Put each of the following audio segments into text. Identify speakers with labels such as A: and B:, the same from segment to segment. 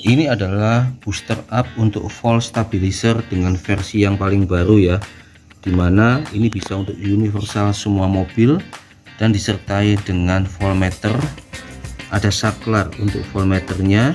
A: Ini adalah booster up untuk volt stabilizer dengan versi yang paling baru ya, dimana ini bisa untuk universal semua mobil dan disertai dengan voltmeter. Ada saklar untuk voltmeternya,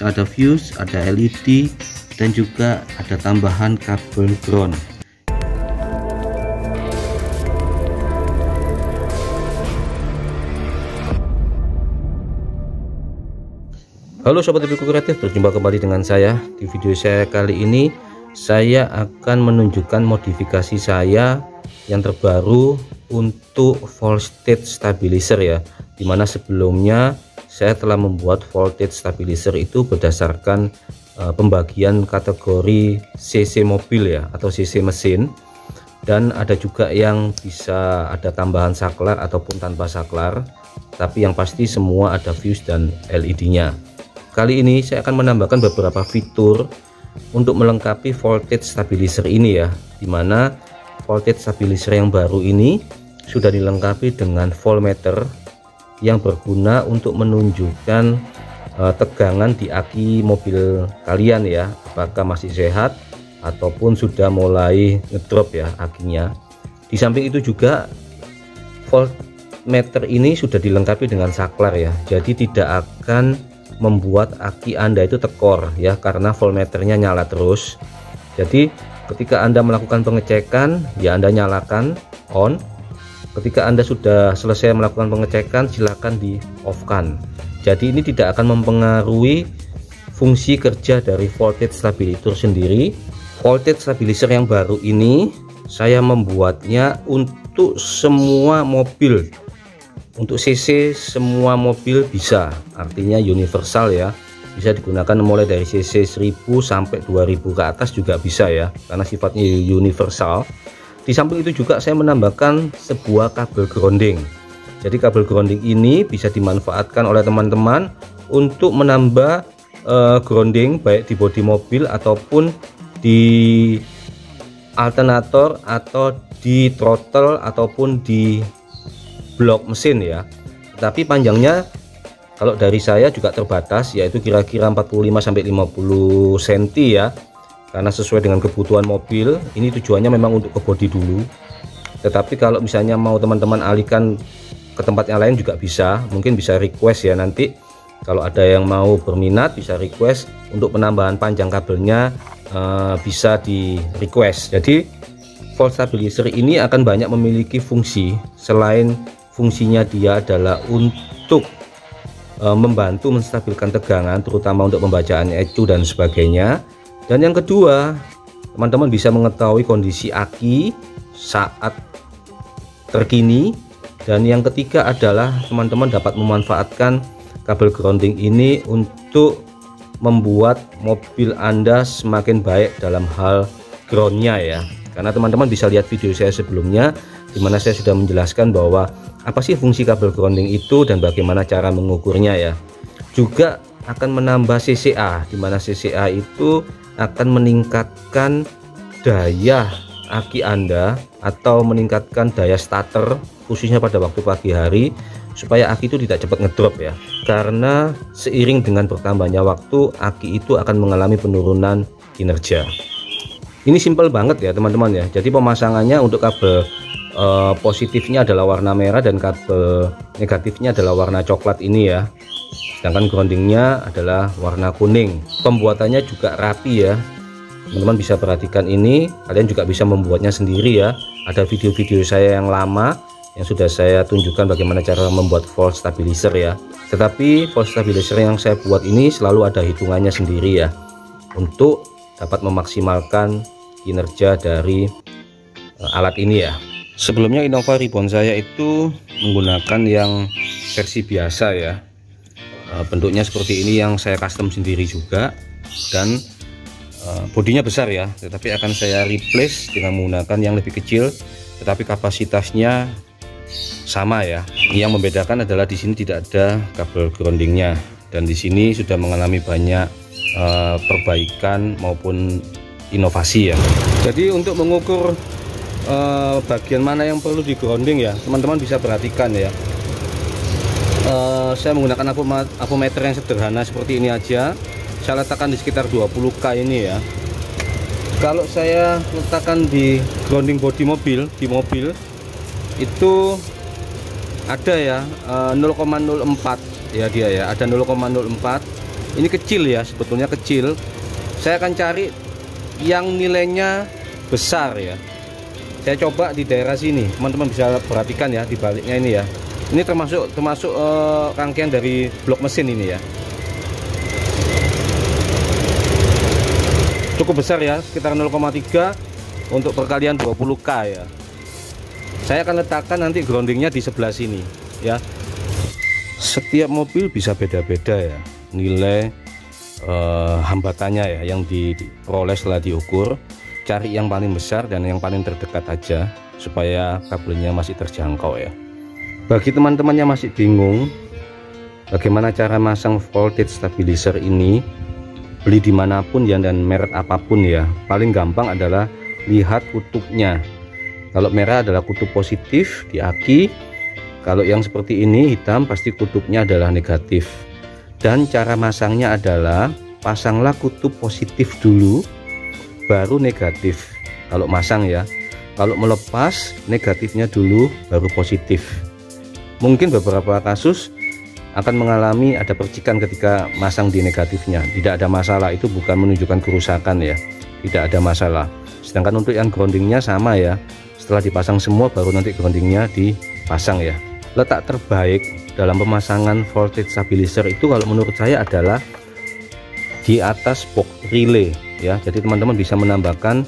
A: ada fuse, ada LED, dan juga ada tambahan kabel ground. Halo Sobat TV Kreatif, berjumpa kembali dengan saya. Di video saya kali ini saya akan menunjukkan modifikasi saya yang terbaru untuk voltage stabilizer ya, dimana sebelumnya saya telah membuat voltage stabilizer itu berdasarkan pembagian kategori cc mobil ya, atau cc mesin, dan ada juga yang bisa ada tambahan saklar ataupun tanpa saklar, tapi yang pasti semua ada fuse dan LED nya. Kali ini saya akan menambahkan beberapa fitur untuk melengkapi voltage stabilizer ini ya, dimana voltage stabilizer yang baru ini sudah dilengkapi dengan voltmeter yang berguna untuk menunjukkan tegangan di aki mobil kalian ya, apakah masih sehat ataupun sudah mulai ngedrop ya akinya. Di samping itu juga voltmeter ini sudah dilengkapi dengan saklar ya, jadi tidak akan membuat aki Anda itu tekor ya, karena voltmeternya nyala terus. Jadi ketika Anda melakukan pengecekan ya, Anda nyalakan on. Ketika Anda sudah selesai melakukan pengecekan, silakan di off kan. Jadi ini tidak akan mempengaruhi fungsi kerja dari voltage stabilizer sendiri. Voltage stabilizer yang baru ini saya membuatnya untuk semua mobil, untuk cc semua mobil bisa, artinya universal ya, bisa digunakan mulai dari cc 1000 sampai 2000 ke atas juga bisa ya, karena sifatnya universal. Di samping itu juga saya menambahkan sebuah kabel grounding. Jadi kabel grounding ini bisa dimanfaatkan oleh teman-teman untuk menambah grounding baik di bodi mobil ataupun di alternator atau di throttle ataupun di blok mesin ya. Tapi panjangnya kalau dari saya juga terbatas, yaitu kira-kira 45 sampai 50 cm ya, karena sesuai dengan kebutuhan mobil. Ini tujuannya memang untuk ke bodi dulu, tetapi kalau misalnya mau teman-teman alihkan ke tempat yang lain juga bisa, mungkin bisa request ya, nanti kalau ada yang mau berminat bisa request untuk penambahan panjang kabelnya, bisa di request. Jadi volt stabilizer ini akan banyak memiliki fungsi. Selain fungsinya dia adalah untuk membantu menstabilkan tegangan, terutama untuk pembacaan ECU dan sebagainya. Dan yang kedua, teman-teman bisa mengetahui kondisi aki saat terkini. Dan yang ketiga adalah teman-teman dapat memanfaatkan kabel grounding ini untuk membuat mobil Anda semakin baik dalam hal groundnya ya. Karena teman-teman bisa lihat video saya sebelumnya, dimana saya sudah menjelaskan bahwa apa sih fungsi kabel grounding itu dan bagaimana cara mengukurnya ya. Juga akan menambah CCA, dimana CCA itu akan meningkatkan daya aki Anda atau meningkatkan daya starter khususnya pada waktu pagi hari, supaya aki itu tidak cepat ngedrop ya, karena seiring dengan bertambahnya waktu aki itu akan mengalami penurunan kinerja. Ini simple banget ya teman-teman ya. Jadi pemasangannya untuk kabel positifnya adalah warna merah dan kabel negatifnya adalah warna coklat ini ya, sedangkan groundingnya adalah warna kuning. Pembuatannya juga rapi ya, teman-teman bisa perhatikan ini. Kalian juga bisa membuatnya sendiri ya, ada video-video saya yang lama yang sudah saya tunjukkan bagaimana cara membuat volt stabilizer ya. Tetapi volt stabilizer yang saya buat ini selalu ada hitungannya sendiri ya, untuk dapat memaksimalkan kinerja dari alat ini ya. Sebelumnya Innova Reborn saya itu menggunakan yang versi biasa ya, bentuknya seperti ini yang saya custom sendiri juga, dan bodinya besar ya, tetapi akan saya replace dengan menggunakan yang lebih kecil tetapi kapasitasnya sama ya. Yang membedakan adalah di sini tidak ada kabel groundingnya, dan di sini sudah mengalami banyak perbaikan maupun inovasi ya. Jadi untuk mengukur bagian mana yang perlu di grounding ya, teman-teman bisa perhatikan ya. Saya menggunakan avometer yang sederhana seperti ini aja. saya letakkan di sekitar 20k ini ya. Kalau saya letakkan di grounding body mobil, di mobil itu ada ya 0,04 ya, dia ya ada 0,04. Ini kecil ya, sebetulnya kecil. Saya akan cari yang nilainya besar ya. Saya coba di daerah sini, teman-teman bisa perhatikan ya di baliknya ini ya. Ini termasuk rangkaian dari blok mesin ini ya. Cukup besar ya, sekitar 0,3 untuk perkalian 20k ya. Saya akan letakkan nanti groundingnya di sebelah sini ya. Setiap mobil bisa beda-beda ya nilai hambatannya ya yang diperoleh setelah diukur. Cari yang paling besar dan yang paling terdekat aja supaya kabelnya masih terjangkau ya. Bagi teman-teman yang masih bingung bagaimana cara masang voltage stabilizer ini, beli dimanapun ya dan merek apapun ya, paling gampang adalah lihat kutubnya. Kalau merah adalah kutub positif di aki, kalau yang seperti ini hitam pasti kutubnya adalah negatif. Dan cara masangnya adalah pasanglah kutub positif dulu baru negatif kalau masang ya. Kalau melepas negatifnya dulu baru positif. Mungkin beberapa kasus akan mengalami ada percikan ketika masang di negatifnya. Tidak ada masalah, itu bukan menunjukkan kerusakan ya, tidak ada masalah. Sedangkan untuk yang groundingnya sama ya, setelah dipasang semua baru nanti groundingnya dipasang ya. Letak terbaik dalam pemasangan voltage stabilizer itu kalau menurut saya adalah di atas box relay ya. Jadi teman-teman bisa menambahkan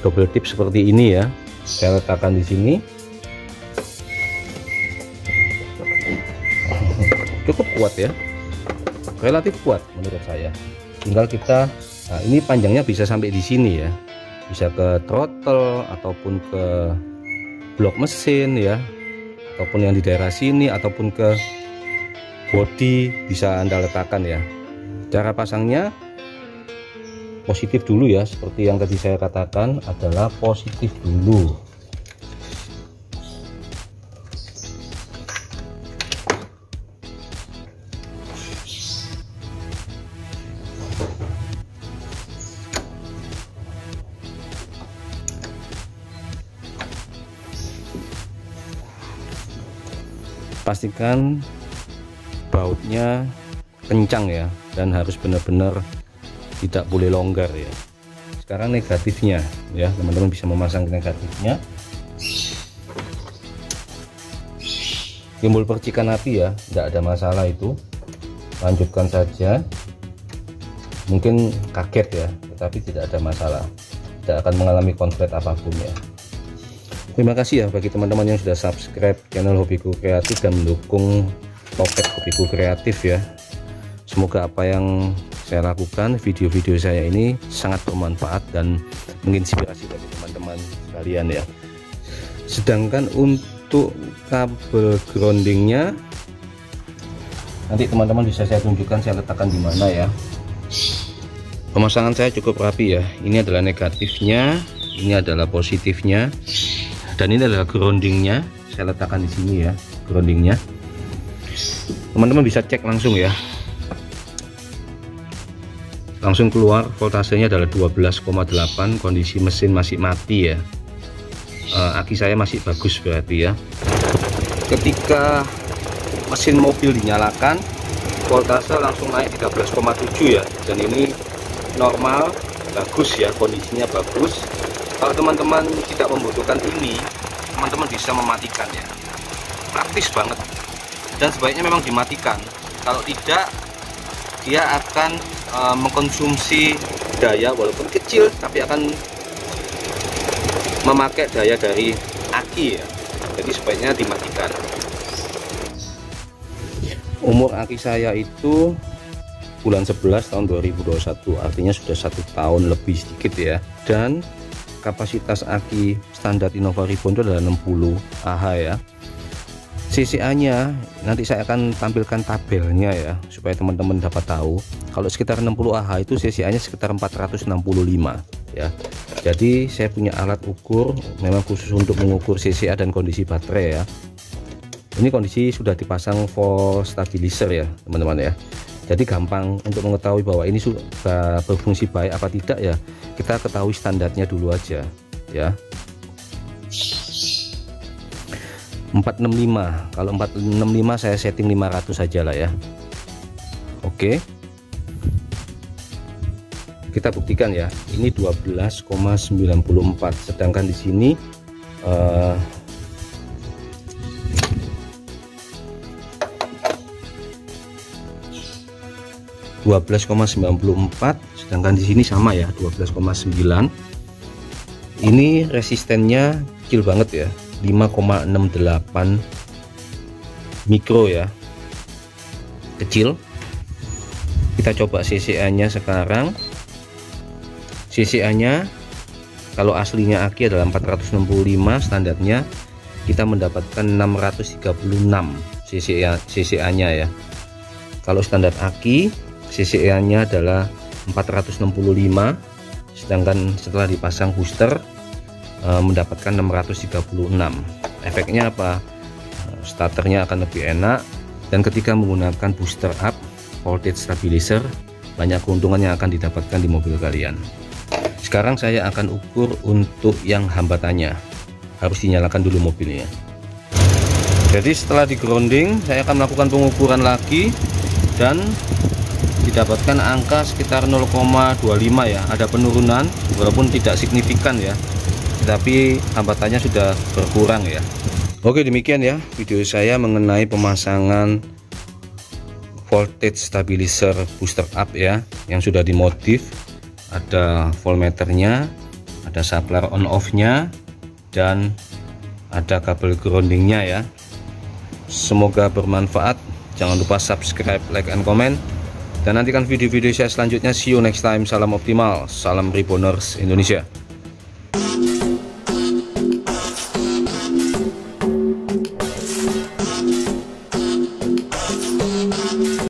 A: double tip seperti ini ya. Saya letakkan di sini. Cukup kuat ya, relatif kuat menurut saya. Tinggal kita, nah ini panjangnya bisa sampai di sini ya, bisa ke throttle ataupun ke blok mesin ya, ataupun yang di daerah sini ataupun ke body bisa Anda letakkan ya. Cara pasangnya positif dulu ya, seperti yang tadi saya katakan adalah positif dulu. Pastikan bautnya kencang ya, dan harus benar-benar tidak boleh longgar ya. Sekarang negatifnya ya, teman-teman bisa memasang negatifnya. Timbul percikan api ya, tidak ada masalah itu, lanjutkan saja. Mungkin kaget ya, tetapi tidak ada masalah, tidak akan mengalami konslet apapun ya. Terima kasih ya bagi teman-teman yang sudah subscribe channel Hobiku Kreatif dan mendukung Topet Hobiku Kreatif ya. Semoga apa yang saya lakukan, video-video saya ini sangat bermanfaat dan menginspirasi bagi teman-teman sekalian ya. Sedangkan untuk kabel groundingnya nanti teman-teman bisa saya tunjukkan, saya letakkan di mana ya. Pemasangan saya cukup rapi ya. Ini adalah negatifnya, ini adalah positifnya, dan ini adalah groundingnya. Saya letakkan di sini ya groundingnya. Teman-teman bisa cek langsung ya, langsung keluar voltasenya adalah 12,8. kondisi mesin masih mati ya. Aki saya masih bagus berarti ya. Ketika mesin mobil dinyalakan voltase langsung naik 13,7 ya, dan ini normal, bagus ya, kondisinya bagus. Kalau teman-teman tidak membutuhkan ini, teman-teman bisa mematikan ya, praktis banget, dan sebaiknya memang dimatikan. Kalau tidak, dia akan mengkonsumsi daya walaupun kecil, tapi akan memakai daya dari aki ya. Jadi sebaiknya dimatikan. Umur aki saya itu bulan 11 tahun 2021, artinya sudah 1 tahun lebih sedikit ya. Dan kapasitas aki standar Innova Reborn itu adalah 60 Ah ya. CCA nya nanti saya akan tampilkan tabelnya ya, supaya teman-teman dapat tahu. Kalau sekitar 60 Ah itu CCA nya sekitar 465 ya. Jadi saya punya alat ukur memang khusus untuk mengukur CCA dan kondisi baterai ya. Ini kondisi sudah dipasang volt stabilizer ya teman-teman ya. Jadi gampang untuk mengetahui bahwa ini sudah berfungsi baik apa tidak ya, kita ketahui standarnya dulu aja ya. 465, kalau 465 saya setting 500 saja lah ya. Oke, kita buktikan ya, ini 12,94, sedangkan di sini 12,94, sedangkan di sini sama ya 12,9. Ini resistennya kecil banget ya, 5,68 mikro ya, kecil. Kita coba CCA nya sekarang. CCA nya kalau aslinya aki adalah 465, standarnya kita mendapatkan 636 CCA nya ya. Kalau standar aki CCA nya adalah 465, sedangkan setelah dipasang booster mendapatkan 636. Efeknya apa? Starternya akan lebih enak, dan ketika menggunakan booster up voltage stabilizer, banyak keuntungan yang akan didapatkan di mobil kalian. Sekarang saya akan ukur untuk yang hambatannya, harus dinyalakan dulu mobilnya. Jadi setelah di grounding, saya akan melakukan pengukuran lagi dan didapatkan angka sekitar 0,25 ya, ada penurunan walaupun tidak signifikan ya, tetapi hambatannya sudah berkurang ya. Oke, demikian ya video saya mengenai pemasangan voltage stabilizer booster up ya, yang sudah dimodif. Ada voltmeternya, ada saklar on off nya, dan ada kabel groundingnya ya. Semoga bermanfaat. Jangan lupa subscribe, like, and comment, dan nantikan video-video saya selanjutnya. See you next time. Salam optimal, salam Reborners Indonesia.